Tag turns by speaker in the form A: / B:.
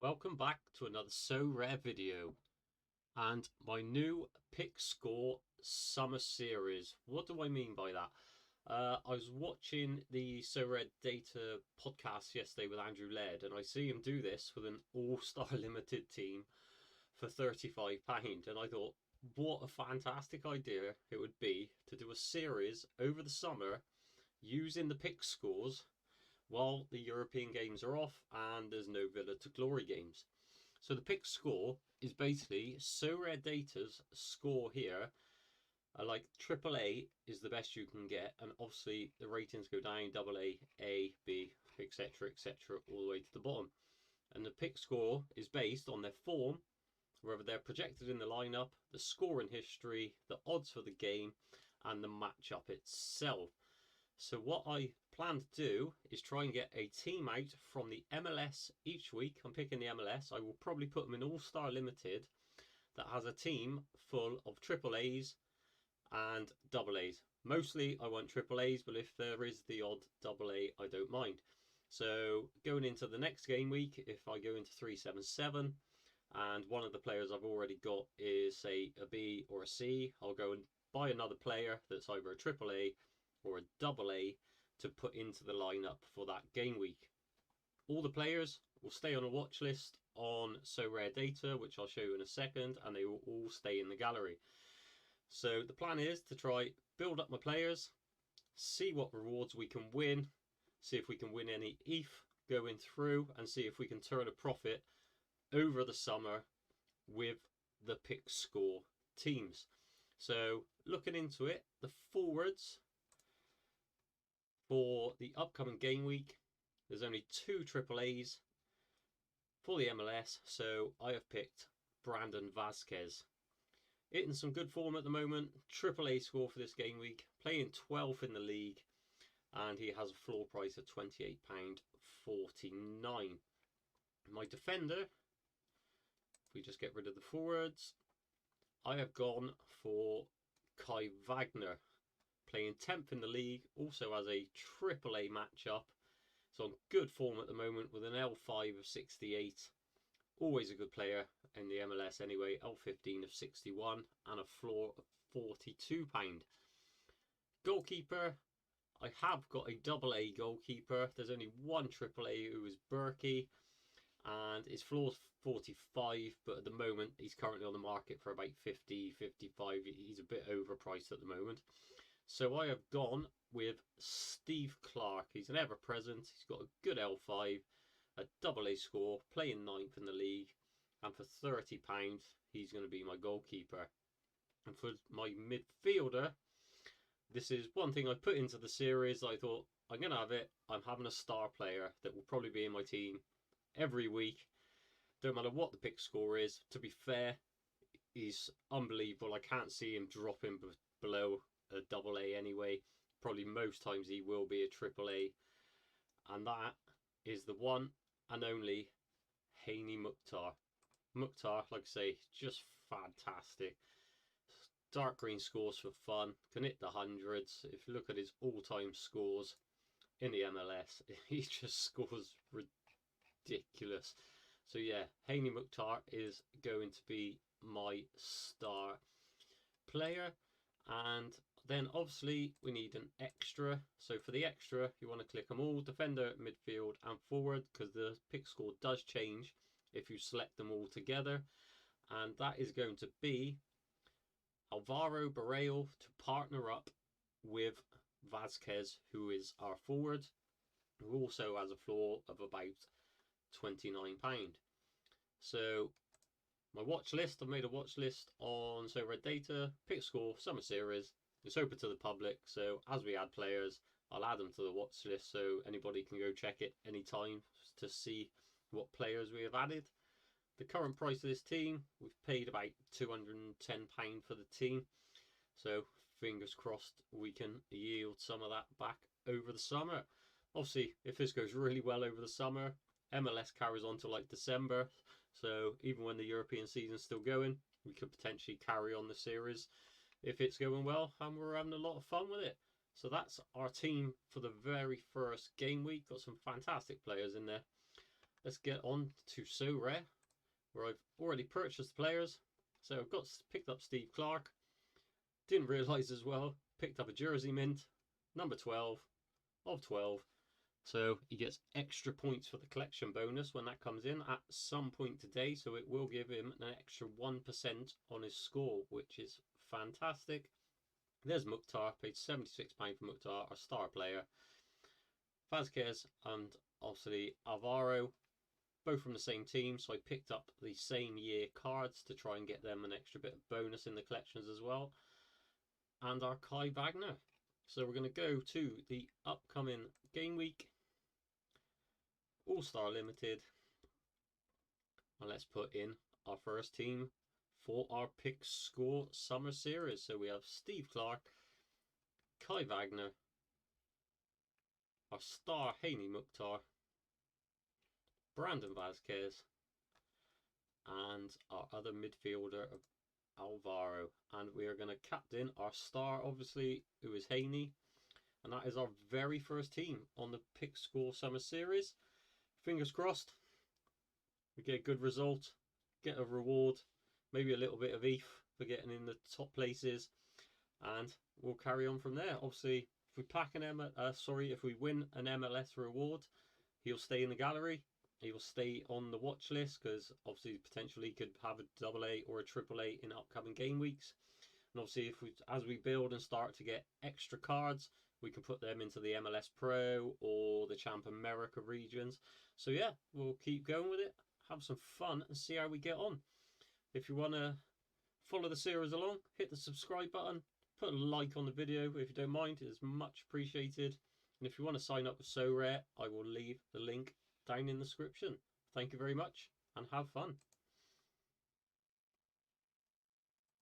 A: Welcome back to another Sorare video and my new pick score summer series. What do I mean by that? I was watching the Sorare Data podcast yesterday with Andrew Laird, and I see him do this with an all-star limited team for £35, and I thought, what a fantastic idea it would be to do a series over the summer using the pick scores while the European games are off and there's no Villa to Glory games. So the pick score is basically Sorare Data's score here. Like AAA is the best you can get, and obviously the ratings go down, AA, A, B, etc., etc., all the way to the bottom. And the pick score is based on their form, whether they're projected in the lineup, the scoring history, the odds for the game, and the matchup itself. So what I plan to do is try and get a team out from the MLS each week. I'm picking the MLS. I will probably put them in All-Star Limited that has a team full of triple A's and double A's. Mostly I want triple A's, but if there is the odd double A, I don't mind. So going into the next game week, if I go into 377 and one of the players I've already got is, say, a B or a C, I'll go and buy another player that's either a triple A or a double A to put into the lineup for that game week. All the players will stay on a watch list on Sorare Data, which I'll show you in a second, and they will all stay in the gallery. So the plan is to try build up my players, see what rewards we can win, see if we can win any ETH going through, and see if we can turn a profit over the summer with the pick score teams. So looking into it, the forwards for the upcoming game week, there's only 2 triple A's for the MLS, so I have picked Brandon Vasquez. In some good form at the moment, triple A score for this game week, playing 12th in the league, and he has a floor price of £28.49. My defender, if we just get rid of the forwards, I have gone for Kai Wagner, playing 10th in the league, also has a triple A matchup. It's on good form at the moment with an L5 of 68. Always a good player in the MLS anyway. L15 of 61 and a floor of £42. Goalkeeper, I have got a double A goalkeeper. There's only one triple A who is Berkey, and his floor's 45, but at the moment he's currently on the market for about 50, 55. He's a bit overpriced at the moment. So I have gone with Steve Clark. He's an ever-present. He's got a good L5, a double A score, playing 9th in the league. And for £30, he's going to be my goalkeeper. And for my midfielder, this is one thing I put into the series. I thought, I'm going to have it. I'm having a star player that will probably be in my team every week. Don't matter what the pick score is. To be fair, he's unbelievable. I can't see him dropping below a double A anyway. Probably most times he will be a triple A, and that is the one and only Hany Mukhtar. Mukhtar, like I say, just fantastic. Dark green scores for fun, can hit the hundreds. If you look at his all-time scores in the MLS, he just scores ridiculous. So yeah, Hany Mukhtar is going to be my star player. And then obviously we need an extra. So for the extra, you want to click them all: defender, midfield and forward, because the pick score does change if you select them all together. And that is going to be Alvaro Barreal to partner up with Vasquez, who is our forward, who also has a floor of about £29. So my watch list, I've made a watch list on Sorare Data, pick score, summer series. It's open to the public, so as we add players, I'll add them to the watch list so anybody can go check it anytime to see what players we have added. The current price of this team, we've paid about £210 for the team. So fingers crossed we can yield some of that back over the summer. Obviously, if this goes really well over the summer, MLS carries on to like December. So even when the European season's still going, we could potentially carry on the series if it's going well and we're having a lot of fun with it. So that's our team for the very first game week. Got some fantastic players in there. let's get on to Sorare, where I've already purchased the players. So I've picked up Steve Clark. Didn't realise as well, picked up a jersey mint, number 12 of 12. So he gets extra points for the collection bonus when that comes in at some point today. So it will give him an extra 1% on his score, which is fantastic. There's Mukhtar, paid £76 for Mukhtar, our star player. Vazquez and obviously Alvaro, both from the same team, so I picked up the same year cards to try and get them an extra bit of bonus in the collections as well. And our Kai Wagner. So we're going to go to the upcoming game week, All-Star Limited, and let's put in our first team for our Pick Score Summer Series. So we have Steve Clark, Kai Wagner, our star Haney Mukhtar, Brandon Vazquez, and our other midfielder Alvaro. And we are going to captain our star, obviously, who is Haney, and that is our very first team on the Pick Score Summer Series. Fingers crossed we get a good result, get a reward, maybe a little bit of ETH for getting in the top places, and we'll carry on from there. Obviously, if we pack an if we win an MLS reward, he'll stay in the gallery. He will stay on the watch list because obviously potentially could have a AA or a AAA in upcoming game weeks. And obviously, as we build and start to get extra cards, we can put them into the MLS Pro or the Champ America regions. So yeah, we'll keep going with it, have some fun, and see how we get on. If you want to follow the series along, hit the subscribe button, put a like on the video if you don't mind. It is much appreciated. And if you want to sign up with Sorare, I will leave the link down in the description. Thank you very much and have fun.